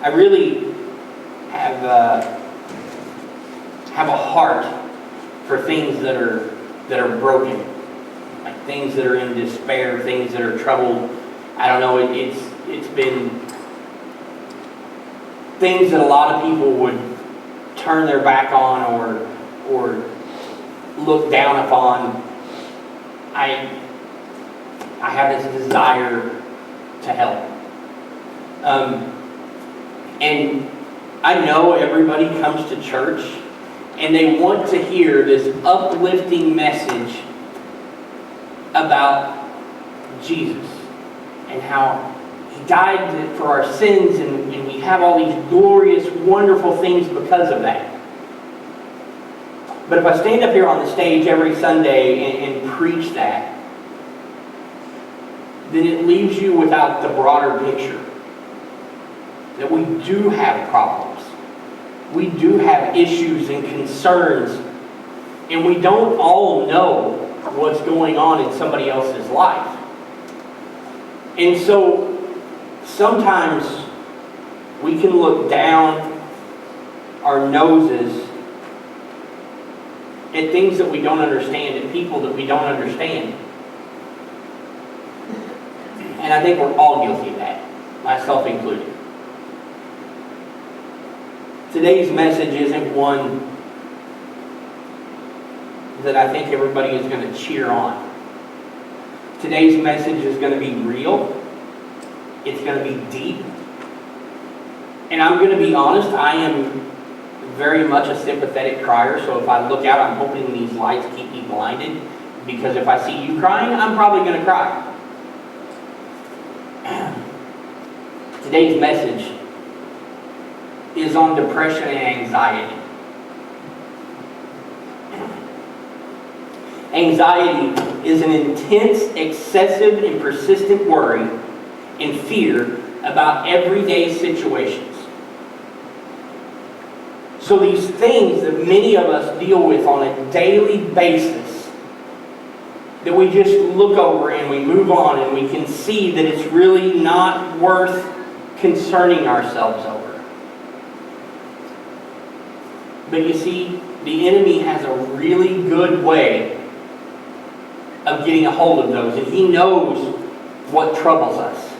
I really have a heart for things that are broken, like things that are in despair, things that are troubled. I don't know. It's been things that a lot of people would turn their back on or look down upon. I have this desire to help. And I know everybody comes to church and they want to hear this uplifting message about Jesus and how He died for our sins, and we have all these glorious, wonderful things because of that. But if I stand up here on the stage every Sunday and preach that, then it leaves you without the broader picture. That we do have problems. We do have issues and concerns. And we don't all know what's going on in somebody else's life. And so sometimes we can look down our noses at things that we don't understand, at people that we don't understand. And I think we're all guilty of that, myself included. Today's message isn't one that I think everybody is going to cheer on. Today's message is going to be real. It's going to be deep. And I'm going to be honest, I am very much a sympathetic crier, so if I look out, I'm hoping these lights keep me blinded, because if I see you crying, I'm probably going to cry. Today's message is on depression and anxiety. Anxiety is an intense, excessive, and persistent worry and fear about everyday situations. So these things that many of us deal with on a daily basis, that we just look over and we move on and we can see that it's really not worth concerning ourselves over. But you see, the enemy has a really good way of getting a hold of those, and he knows what troubles us.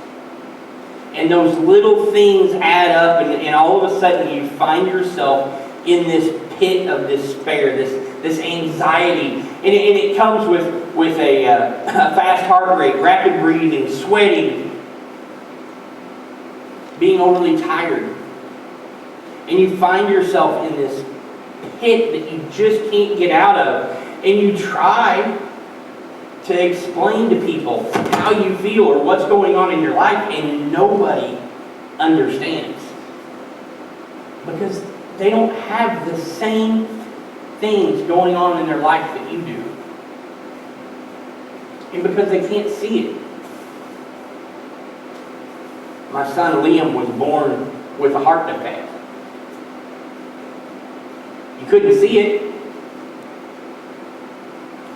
And those little things add up, and all of a sudden you find yourself in this pit of despair, this anxiety. And it comes with a fast heart rate, rapid breathing, sweating, being overly tired. And you find yourself in this pit that you just can't get out of. And you try to explain to people how you feel or what's going on in your life, and nobody understands. Because they don't have the same things going on in their life that you do. And because they can't see it. My son Liam was born with a heart defect. You couldn't see it.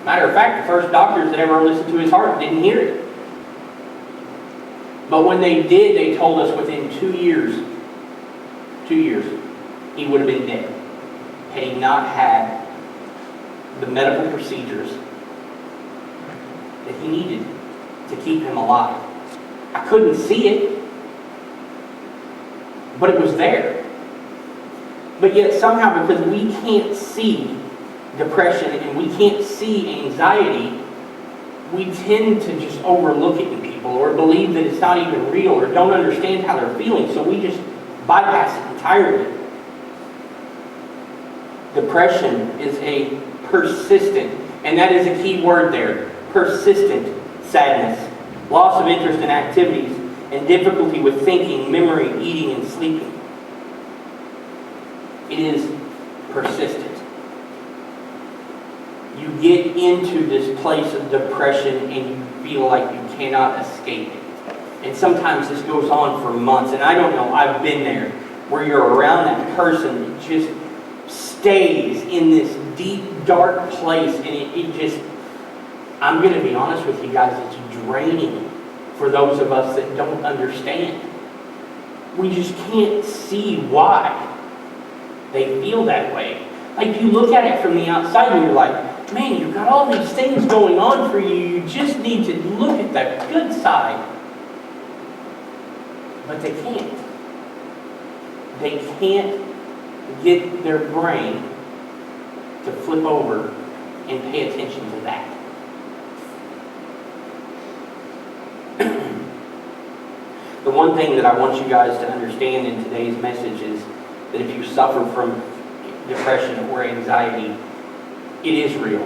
Matter of fact, the first doctors that ever listened to his heart didn't hear it. But when they did, they told us within 2 years, he would have been dead had he not had the medical procedures that he needed to keep him alive. I couldn't see it, but it was there. But yet somehow, because we can't see depression and we can't see anxiety, we tend to just overlook it in people or believe that it's not even real or don't understand how they're feeling, so we just bypass it entirely. Depression is a persistent, and that is a key word there, persistent sadness, loss of interest in activities, and difficulty with thinking, memory, eating, and sleeping. It is persistent. You get into this place of depression and you feel like you cannot escape it. And sometimes this goes on for months. And I don't know, I've been there, where you're around that person that just stays in this deep, dark place. And it just, I'm going to be honest with you guys, it's draining for those of us that don't understand. We just can't see why they feel that way. Like, you look at it from the outside and you're like, man, you've got all these things going on for you. You just need to look at the good side. But they can't. They can't get their brain to flip over and pay attention to that. The one thing that I want you guys to understand in today's message is that if you suffer from depression or anxiety, it is real.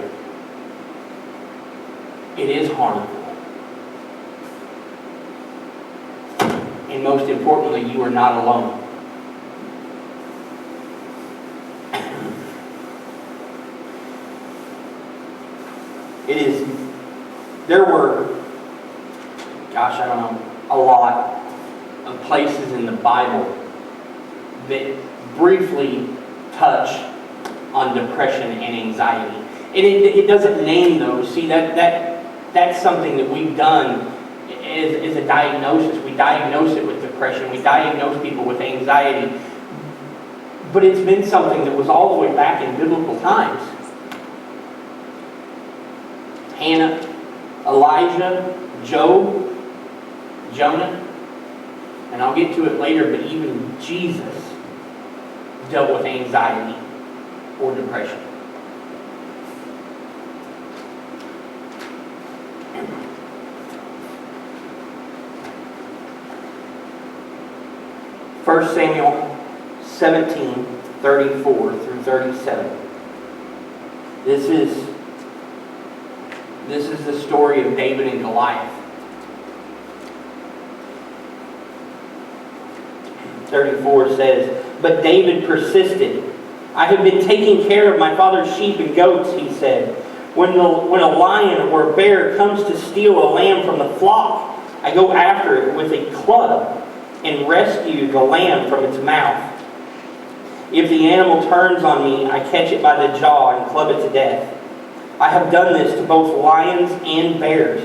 It is harmful. And most importantly, you are not alone. There were, a lot of places in the Bible that briefly touch on depression and anxiety. And it doesn't name those. See, that's something that we've done is a diagnosis. We diagnose it with depression. We diagnose people with anxiety. But it's been something that was all the way back in biblical times. Hannah, Elijah, Job, Jonah, and I'll get to it later, but even Jesus dealt with anxiety or depression. First Samuel 17:34 through 37. This is the story of David and Goliath. 34 says, "But David persisted. I have been taking care of my father's sheep and goats," he said. When a lion or a bear comes to steal a lamb from the flock, I go after it with a club and rescue the lamb from its mouth. If the animal turns on me, I catch it by the jaw and club it to death. I have done this to both lions and bears,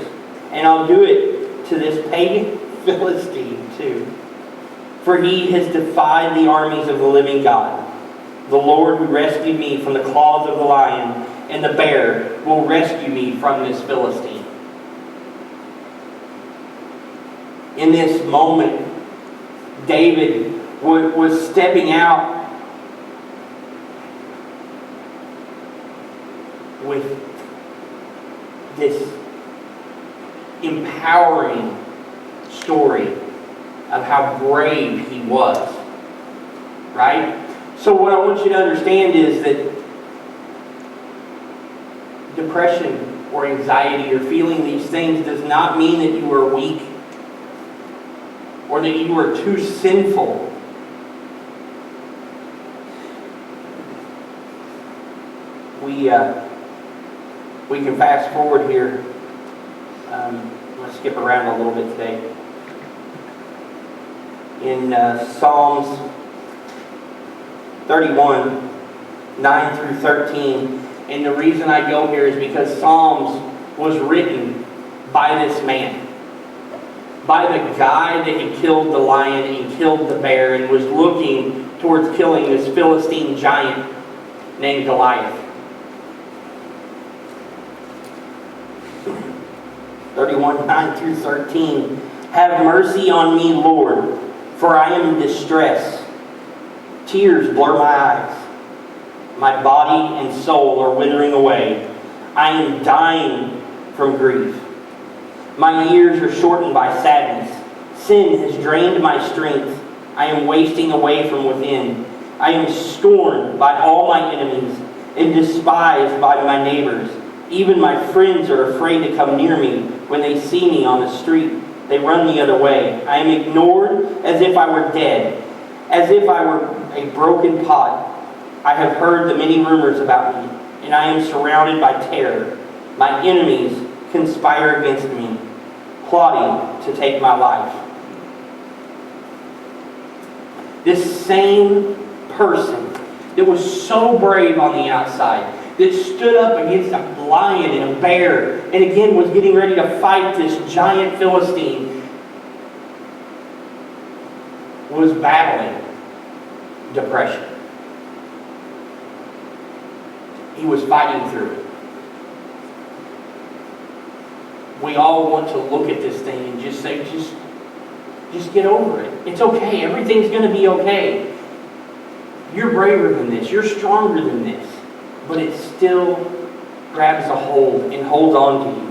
and I'll do it to this pagan Philistine too. For he has defied the armies of the living God. The Lord who rescued me from the claws of the lion and the bear will rescue me from this Philistine. In this moment, David was stepping out with this empowering story of how brave he was. Right? So what I want you to understand is that depression or anxiety or feeling these things does not mean that you are weak or that you are too sinful. We can fast forward here. Let's skip around a little bit today. In Psalms 31, 9 through 13. And the reason I go here is because Psalms was written by this man. By the guy that had killed the lion and killed the bear and was looking towards killing this Philistine giant named Goliath. 31, 9 through 13. Have mercy on me, Lord, for I am in distress. Tears blur my eyes. My body and soul are withering away. I am dying from grief. My years are shortened by sadness. Sin has drained my strength. I am wasting away from within. I am scorned by all my enemies and despised by my neighbors. Even my friends are afraid to come near me when they see me on the street. They run the other way. I am ignored as if I were dead, as if I were a broken pot. I have heard the many rumors about me, and I am surrounded by terror. My enemies conspire against me, plotting to take my life. This same person that was so brave on the outside, that stood up against a lion and a bear, and again was getting ready to fight this giant Philistine, was battling depression. He was fighting through it. We all want to look at this thing and just say, just get over it. It's okay. Everything's going to be okay. You're braver than this. You're stronger than this. But it still grabs a hold and holds on to you.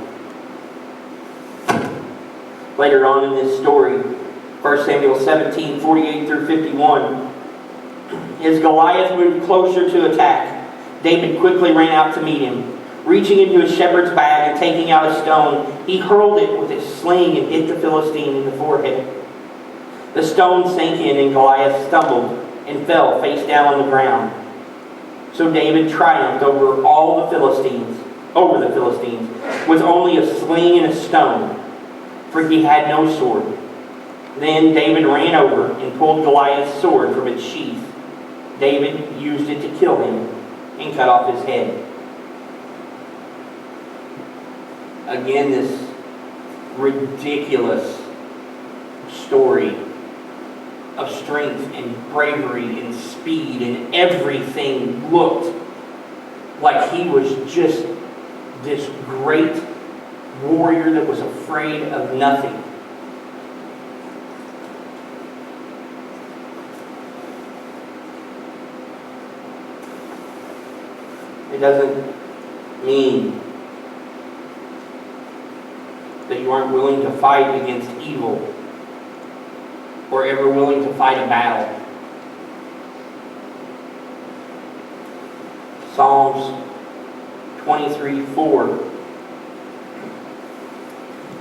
Later on in this story, 1 Samuel 17, 48 through 51, as Goliath moved closer to attack, David quickly ran out to meet him. Reaching into his shepherd's bag and taking out a stone, he hurled it with his sling and hit the Philistine in the forehead. The stone sank in and Goliath stumbled and fell face down on the ground. So David triumphed over the Philistines, with only a sling and a stone, for he had no sword. Then David ran over and pulled Goliath's sword from its sheath. David used it to kill him and cut off his head. Again, this ridiculous story of strength and bravery and speed, and everything looked like he was just this great warrior that was afraid of nothing. It doesn't mean that you aren't willing to fight against evil or ever willing to fight a battle. Psalms 23:4.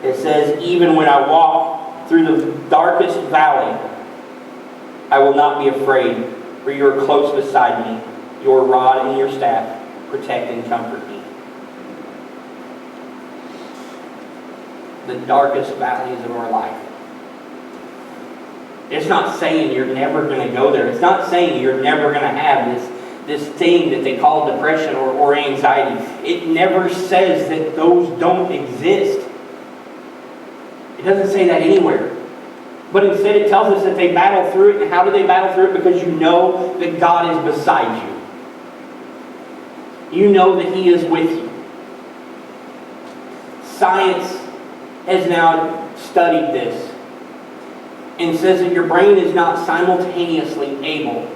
It says, "Even when I walk through the darkest valley, I will not be afraid, for you are close beside me. Your rod and your staff protect and comfort me." The darkest valleys of our life. It's not saying you're never going to go there. It's not saying you're never going to have this thing that they call depression or anxiety. It never says that those don't exist. It doesn't say that anywhere. But instead it tells us that they battle through it. And how do they battle through it? Because you know that God is beside you. You know that He is with you. Science has now studied this and says that your brain is not simultaneously able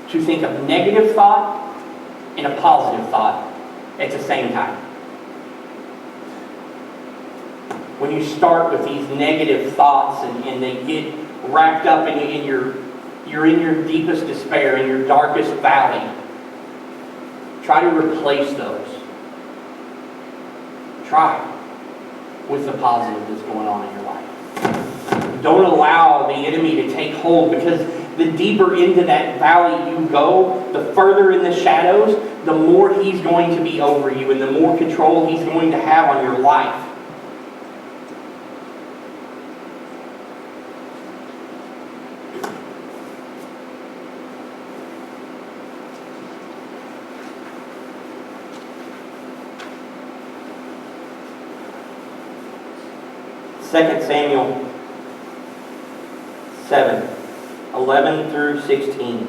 to think of negative thought and a positive thought at the same time. When you start with these negative thoughts and they get wrapped up in you're in your deepest despair, in your darkest valley, try to replace those. Try with the positive that's going on in your life. Don't allow the enemy to take hold, because the deeper into that valley you go, the further in the shadows, the more he's going to be over you and the more control he's going to have on your life. Second Samuel 7, 11 through 16.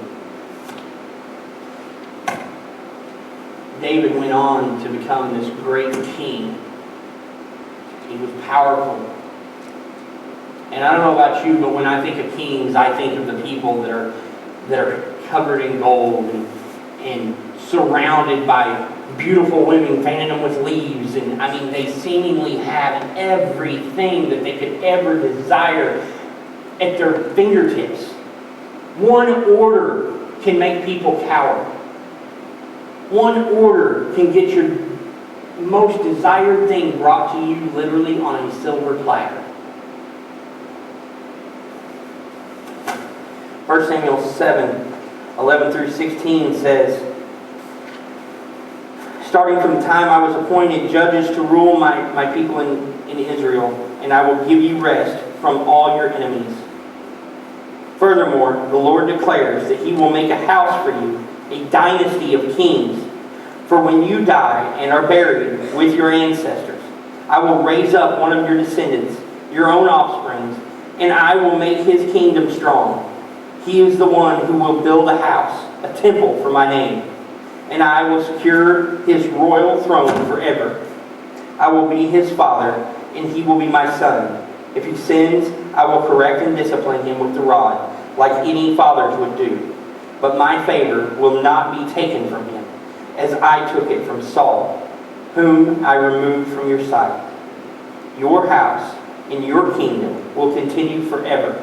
David went on to become this great king. He was powerful. And I don't know about you, but when I think of kings, I think of the people that are covered in gold and surrounded by beautiful women, fanning them with leaves. And I mean, they seemingly have everything that they could ever desire at their fingertips. One order can make people cower. One order can get your most desired thing brought to you literally on a silver platter. 1 Samuel 7, 11 through 16 says, "Starting from the time I was appointed judges to rule my people in Israel, and I will give you rest from all your enemies. Furthermore, the Lord declares that He will make a house for you, a dynasty of kings. For when you die and are buried with your ancestors, I will raise up one of your descendants, your own offspring, and I will make his kingdom strong. He is the one who will build a house, a temple for my name, and I will secure his royal throne forever. I will be his father, and he will be my son. If he sins, I will correct and discipline him with the rod, like any fathers would do. But my favor will not be taken from him, as I took it from Saul, whom I removed from your sight. Your house and your kingdom will continue forever.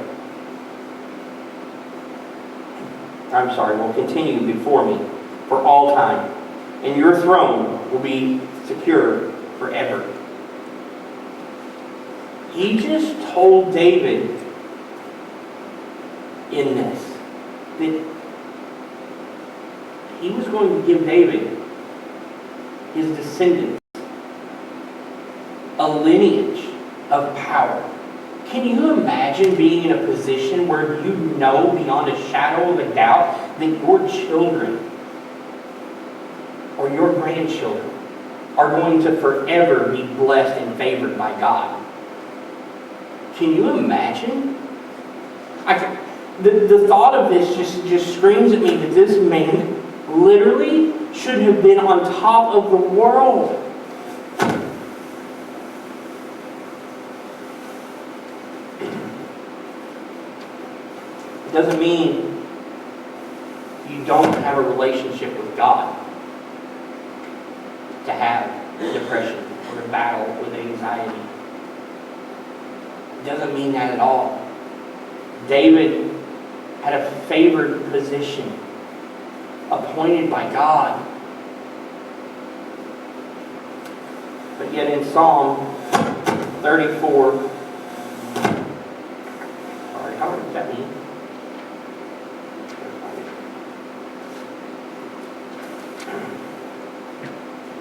Will continue before me for all time, and your throne will be secure forever. He just told David in this that he was going to give David, his descendants, a lineage of power. Can you imagine being in a position where you know beyond a shadow of a doubt that your children or your grandchildren are going to forever be blessed and favored by God? Can you imagine? The thought of this just screams at me that this man literally should have been on top of the world. It doesn't mean you don't have a relationship with God to have depression or to battle with anxiety. It doesn't mean that at all. David had a favored position, appointed by God. But yet in Psalm 34, how does that mean?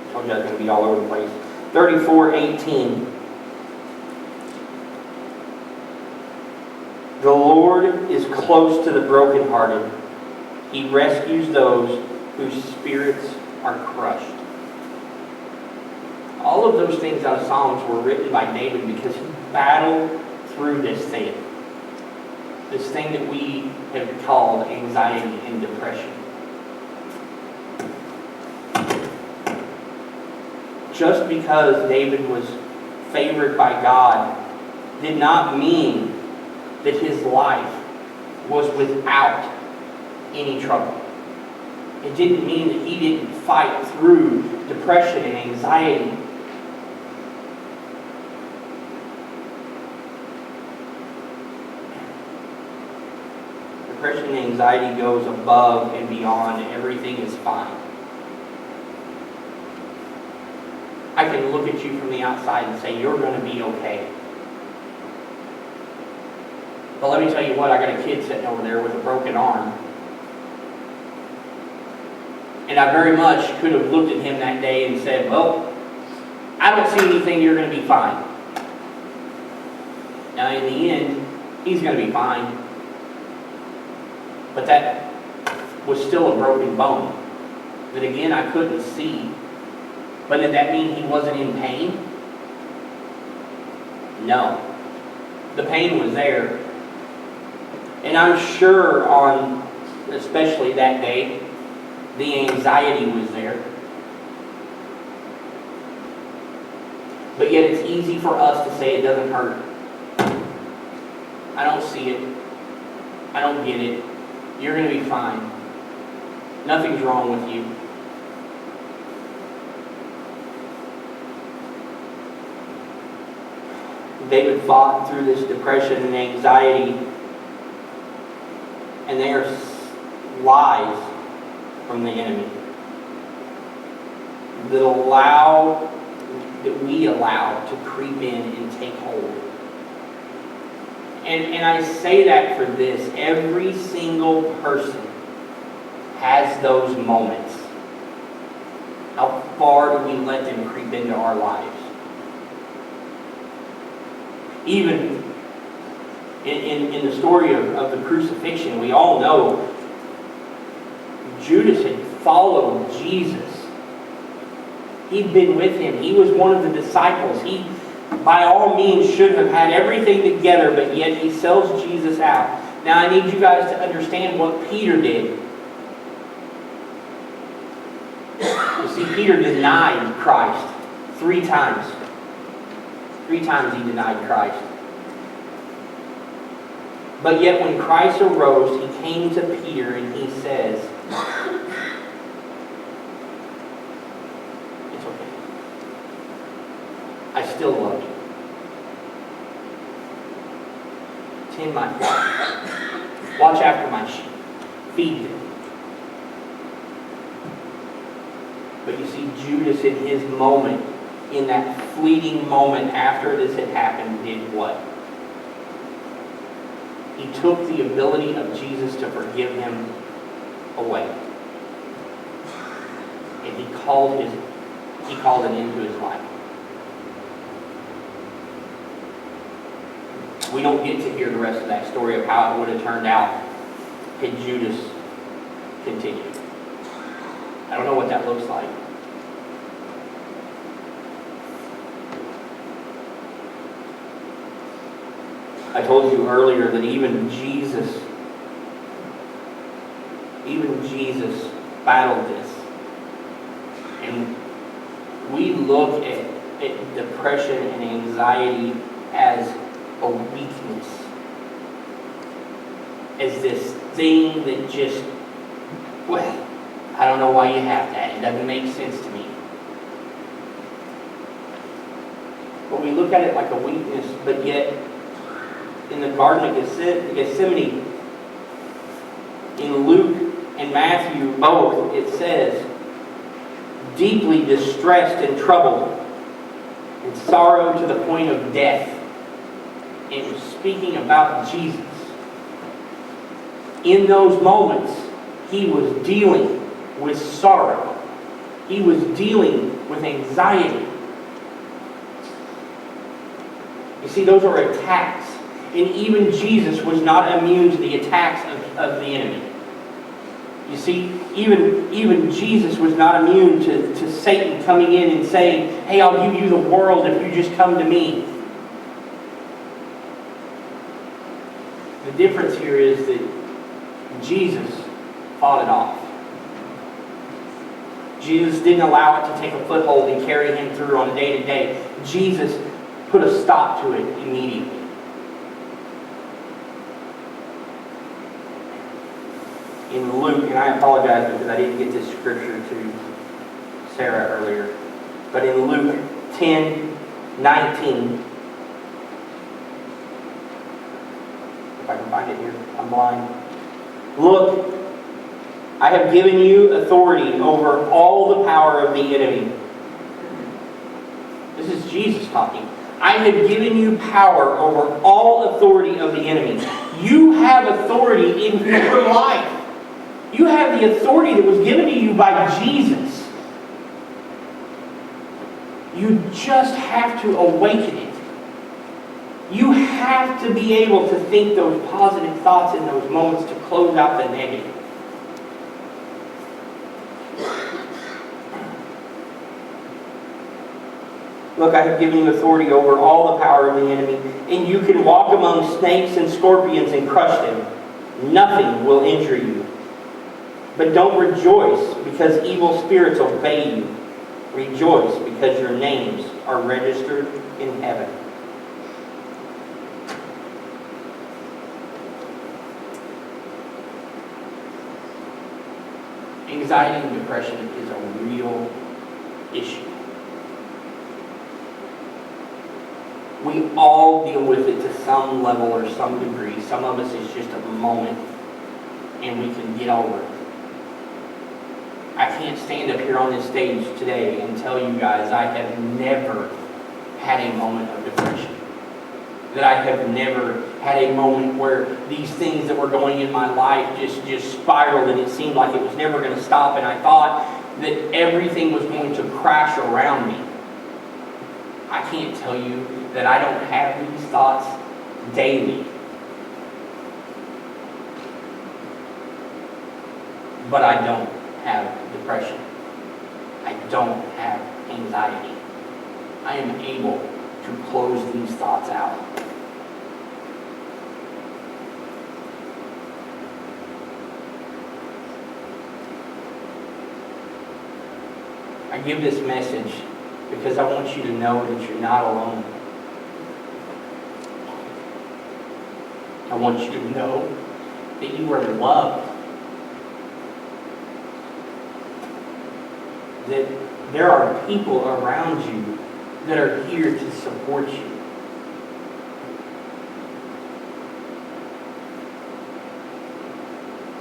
I told you I was going to be all over the place. 34:18. The Lord is close to the brokenhearted. He rescues those whose spirits are crushed. All of those things out of Psalms were written by David because he battled through this thing that we have called anxiety and depression. Just because David was favored by God did not mean that his life was without any trouble. It didn't mean that he didn't fight through depression and anxiety. Depression and anxiety goes above and beyond everything is fine. I can look at you from the outside and say, you're going to be okay. But let me tell you what, I got a kid sitting over there with a broken arm. And I very much could have looked at him that day and said, well, I don't see anything, you're going to be fine. Now in the end, he's going to be fine. But that was still a broken bone that again I couldn't see. But did that mean he wasn't in pain? No. The pain was there. And I'm sure on, especially that day, the anxiety was there. But yet it's easy for us to say it doesn't hurt. I don't see it. I don't get it. You're going to be fine. Nothing's wrong with you. David fought through this depression and anxiety, and there's lies from the enemy that we allow to creep in and take hold. And I say that for this. Every single person has those moments. How far do we let them creep into our lives? Even in the story of the crucifixion, we all know Judas had followed Jesus. He'd been with him. He was one of the disciples. by all means should have had everything together, but yet he sells Jesus out. Now I need you guys to understand what Peter did. You see, Peter denied Christ 3 times. 3 times he denied Christ. But yet when Christ arose, he came to Peter and he says, "It's okay. I still love you. Tend my flock. Watch after my sheep. Feed them." But you see, Judas in his moment, in that fleeting moment after this had happened, did what? He took the ability of Jesus to forgive him away. And he called an end to his life. We don't get to hear the rest of that story of how it would have turned out had Judas continued. I don't know what that looks like. I told you earlier that even Jesus battled this. And we look at depression and anxiety as a weakness. As this thing that just, well, I don't know why you have that. It doesn't make sense to me. But we look at it like a weakness, but yet in the Garden of Gethsemane, in Luke and Matthew both, it says, deeply distressed and troubled, and sorrow to the point of death. It was speaking about Jesus. In those moments, he was dealing with sorrow. He was dealing with anxiety. You see, those are attacks. And even Jesus was not immune to the attacks of the enemy. You see, even Jesus was not immune to Satan coming in and saying, "Hey, I'll give you the world if you just come to me." The difference here is that Jesus fought it off. Jesus didn't allow it to take a foothold and carry him through on a day-to-day. Jesus put a stop to it immediately. In Luke, and I apologize because I didn't get this scripture to Sarah earlier, but in Luke 10:19, if I can find it here, I'm blind. "Look, I have given you authority over all the power of the enemy." This is Jesus talking. "I have given you power over all authority of the enemy." You have authority in your life. You have the authority that was given to you by Jesus. You just have to awaken it. You have to be able to think those positive thoughts in those moments to close out the negative. "Look, I have given you authority over all the power of the enemy, and you can walk among snakes and scorpions and crush them. Nothing will injure you. But don't rejoice because evil spirits obey you. Rejoice because your names are registered in heaven." Anxiety and depression is a real issue. We all deal with it to some level or some degree. Some of us it's just a moment and we can get over it. I can't stand up here on this stage today and tell you guys I have never had a moment of depression. That I have never had a moment where these things that were going in my life just spiraled and it seemed like it was never going to stop, and I thought that everything was going to crash around me. I can't tell you that I don't have these thoughts daily. But I don't have depression. I don't have anxiety. I am able to close give this message because I want you to know that you're not alone. I want you to know that you are loved. That there are people around you that are here to support you.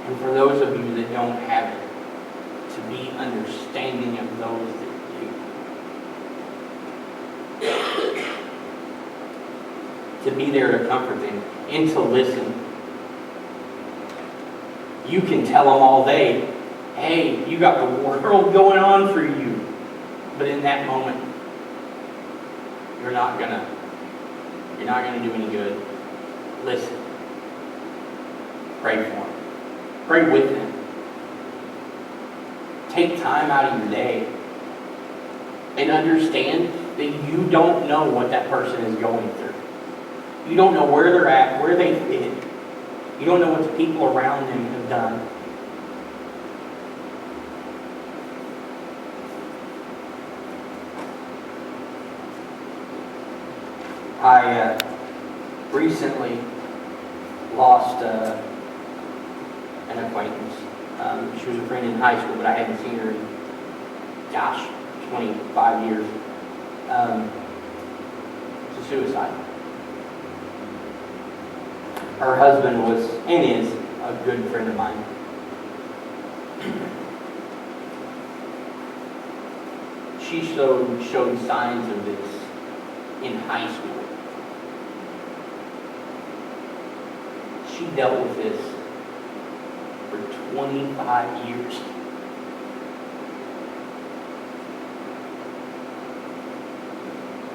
And for those of you that don't have it, to be understanding of those that do. To be there to comfort them and to listen. You can tell them all day, hey, you got the world going on for you. But in that moment, you're not gonna do any good. Listen. Pray for them. Pray with them. Take time out of your day and understand that you don't know what that person is going through. You don't know where they're at, where they fit. You don't know what the people around them have done. I recently lost an acquaintance. She was a friend in high school, but I hadn't seen her in, 25 years. It's a suicide. Her husband was, and is, a good friend of mine. She showed signs of this in high school. She dealt with this for 25 years.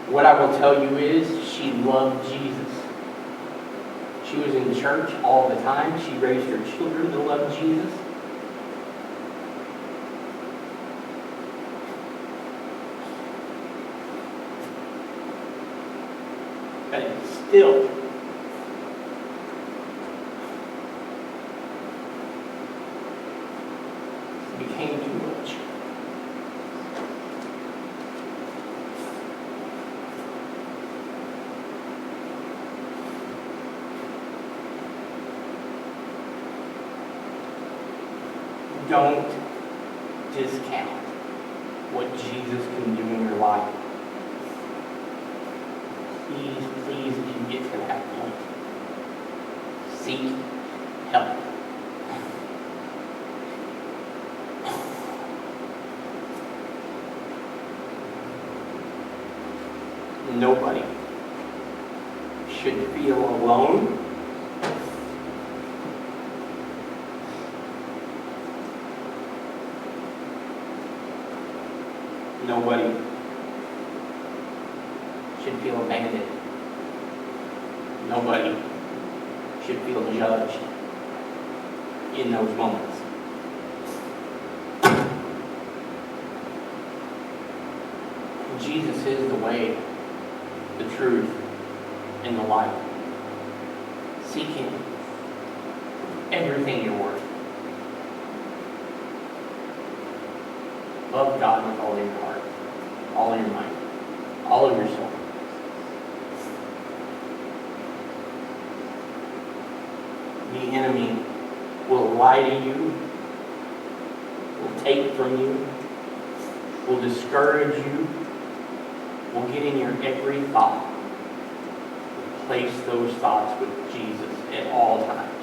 What I will tell you is she loved Jesus. She was in church all the time. She raised her children to love Jesus. But it still became too much. Don't discount what Jesus can do in your life. Please, if you get to that point, seek help. Nobody should feel alone. Nobody should feel abandoned. Nobody should feel judged in those moments. Jesus is the way, the truth, and the life. Seek Him. Everything you're worth. Love God with all your heart, all your mind, all of your soul. The enemy will lie to you, will take from you, will discourage you, will get in your every thought. Replace those thoughts with Jesus at all times.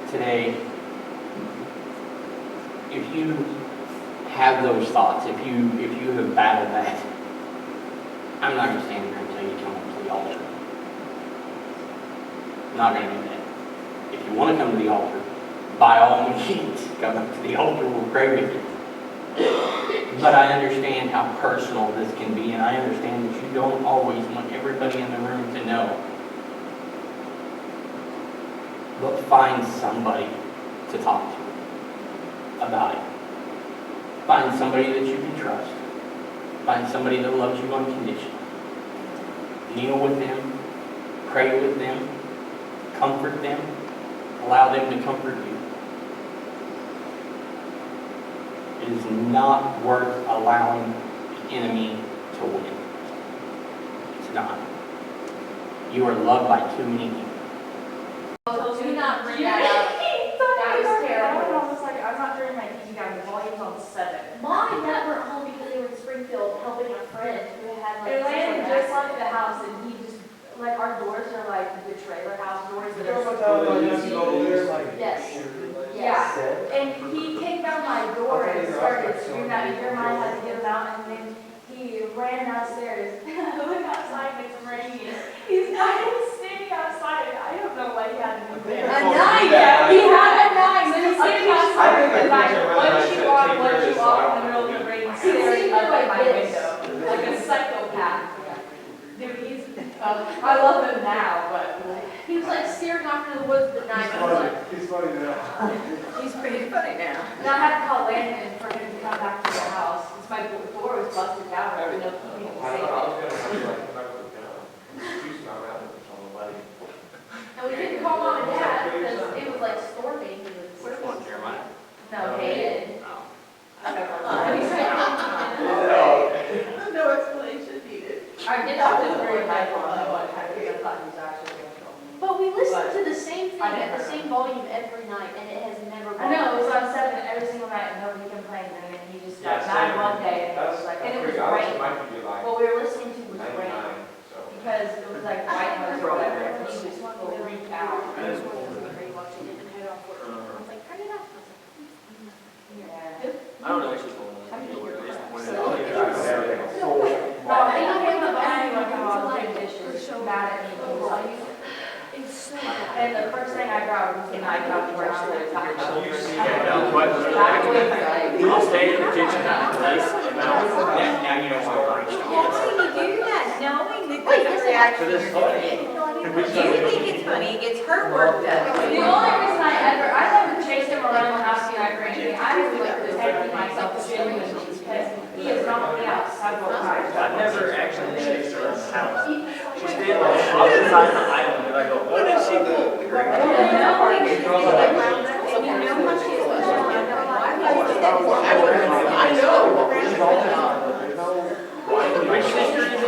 Today, if you have those thoughts, if you have battled that, I'm not going to stand here and tell you to come up to the altar. I'm not going to do that. If you want to come to the altar, by all means, come up to the altar, we'll pray with you. But I understand how personal this can be, and I understand that you don't always want everybody in the room to know. But find somebody to talk to about it. Find somebody that you can trust. Find somebody that loves you unconditionally. Kneel with them. Pray with them. Comfort them. Allow them to comfort you. It is not worth allowing the enemy to win. It's not. You are loved by too many people. Do not bring that up. That was terrible. I was like, I'm not turning my TV down, the volume's on 7. Mom and Dad were home because they were in Springfield helping a friend who had like. And Landon some just sort of left the house and he just, like, our doors are like the trailer house doors that are. Yes. Yeah, and he came down my door and started screaming at me, Jeremiah had to get him out, and then he ran downstairs. Look outside, it's raining. He's standing outside, I don't know what he had in his hand. A knife! Yeah, he had a knife, and he's standing I outside think with a the knife, picture one was shoe like on, to one take shoe care off, of in the middle of the rain, He's staring up at my like this. window, like a psychopath. Dude, he's, I love him now, but. He was like staring off into the woods with the knife. I was like, He's funny now. he's pretty funny now. And I had to call Landon for him to come back to the house, since my door was busted down, I didn't know if he could save it. And we didn't call Mom and Dad, because it was like storming. Which one, Jeremiah? No, Hayden. No. No explanation needed. I did have to worry about it one time, because I thought he was actually going to kill me. But we listened to the same thing I at never the same volume every night, and it has never. I know, it was on 7 every single night, and nobody complained, and then he just got mad one day, and it was like, and it was rain. What we were listening to was rain, because it was like white noise or whatever, and he just freaked out. Yeah. I don't know what she's going on. No, he came up and he went to like dishes, mad at me, he was like, and the first thing I grabbed was the knife out the ground and attacked him. I'll stay in the kitchen now, please. Now you know why. Why do you do that, knowing that there's a reaction? You think it's funny, it gets her worked The up. only reason I never chased him around the house being like anything, I was like protecting myself genuinely, because he has knocked me out several times. I've never actually chased her around the house. She's standing on the opposite side of the island, and I go, what is she doing? Knowing she's being around us, and you know how she is, I My sister is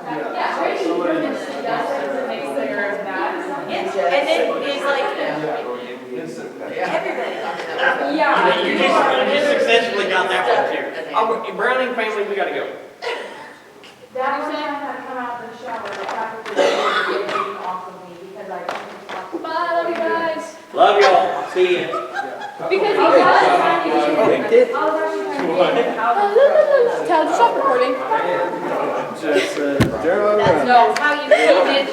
Yeah, Tracy purposely does it to make clear of that. and then he's like, everybody loves that. Yeah. You just successfully got that one too. Oh, Browning family, we gotta go. That one time I had to come out of the shower, the fact that they were getting off of me because I couldn't. Bye, love you guys. Love y'all. See ya. Because I was actually he trying to get I was actually trying to get out of the. Tell the stop recording. That's how you